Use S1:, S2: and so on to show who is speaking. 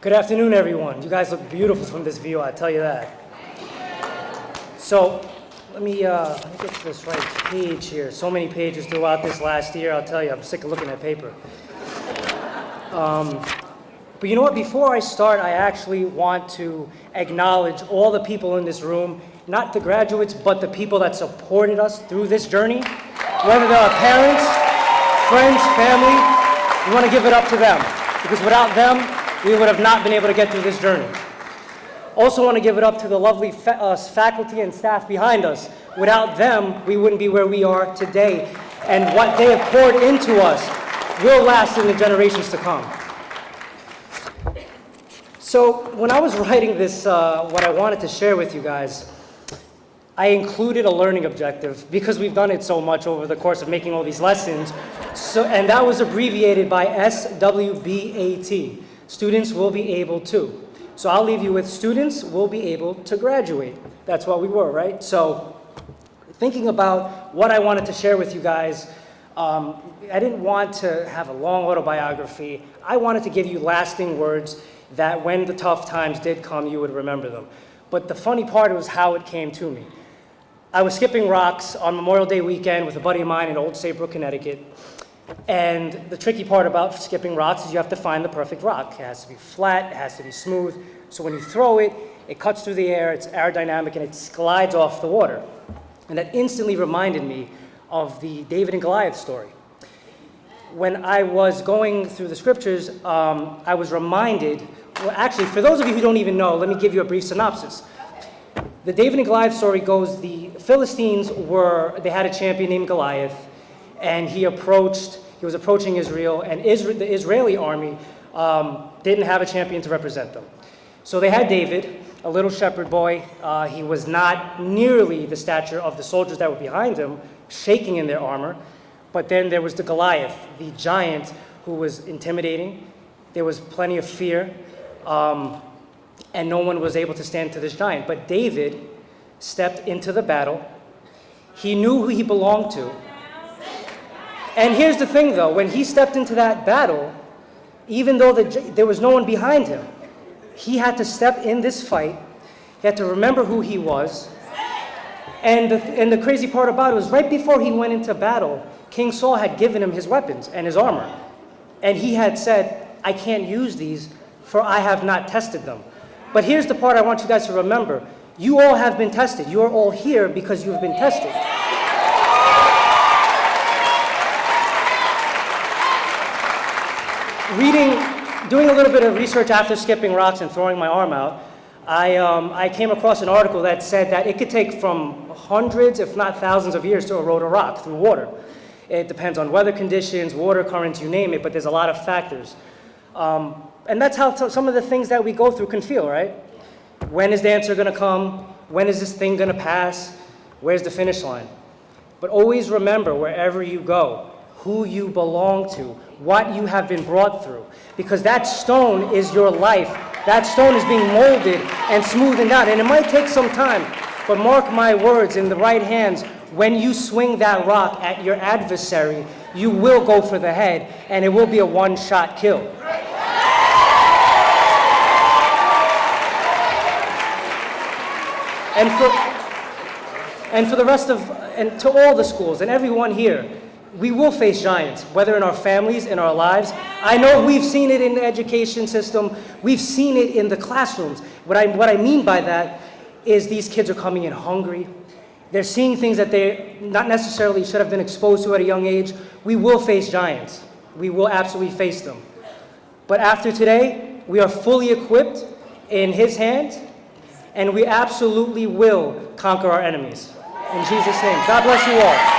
S1: Good afternoon, everyone. You guys look beautiful from this view, I tell you that. So, let me get to this right page here. So many pages throughout this last year, I'll tell you, I'm sick of looking at paper. But you know what, before I start, I actually want to acknowledge all the people in this room, not the graduates, but the people that supported us through this journey. Whether they're our parents, friends, family, we want to give it up to them. Because without them, we would have not been able to get through this journey. Also want to give it up to the lovely faculty and staff behind us. Without them, we wouldn't be where we are today. And what they have poured into us will last in the generations to come. So when I was writing this, what I wanted to share with you guys, I included a learning objective because we've done it so much over the course of making all these lessons. And that was abbreviated by SWBAT. Students will be able to. So I'll leave you with students will be able to graduate. That's what we were, right? So thinking about what I wanted to share with you guys, I didn't want to have a long autobiography. I wanted to give you lasting words that when the tough times did come, you would remember them. But the funny part was how it came to me. I was skipping rocks on Memorial Day weekend with a buddy of mine in Old Saybrook, Connecticut. And the tricky part about skipping rocks is you have to find the perfect rock. It has to be flat, it has to be smooth. So when you throw it, it cuts through the air, it's aerodynamic, and it glides off the water. And that instantly reminded me of the David and Goliath story. When I was going through the scriptures, I was reminded, well, actually, for those of you who don't even know, let me give you a brief synopsis. The David and Goliath story goes, the Philistines they had a champion named Goliath, and he was approaching Israel, and the Israeli army didn't have a champion to represent them. So they had David, a little shepherd boy. He was not nearly the stature of the soldiers that were behind him, shaking in their armor. But then there was the Goliath, the giant who was intimidating. There was plenty of fear, and no one was able to stand to this giant. But David stepped into the battle. He knew who he belonged to. And here's the thing, though. When he stepped into that battle, even though there was no one behind him, he had to step in this fight. He had to remember who he was. And the crazy part about it was right before he went into battle, King Saul had given him his weapons and his armor. And he had said, I can't use these, for I have not tested them. But here's the part I want you guys to remember. You all have been tested. You are all here because you have been tested. Doing a little bit of research after skipping rocks and throwing my arm out, I came across an article that said that it could take from hundreds, if not thousands of years to erode a rock through water. It depends on weather conditions, water currents, you name it, but there's a lot of factors. And that's how some of the things that we go through can feel, right? When is the answer going to come? When is this thing going to pass? Where's the finish line? But always remember, wherever you go, who you belong to, what you have been brought through. Because that stone is your life. That stone is being molded and smoothened out. And it might take some time, but mark my words, in the right hands, when you swing that rock at your adversary, you will go for the head, and it will be a one-shot kill. And for the rest of, and to all the schools and everyone here, we will face giants, whether in our families, in our lives. I know we've seen it in the education system. We've seen it in the classrooms. What I mean by that is these kids are coming in hungry. They're seeing things that they not necessarily should have been exposed to at a young age. We will face giants. We will absolutely face them. But after today, we are fully equipped in His hands, and we absolutely will conquer our enemies. In Jesus' name. God bless you all.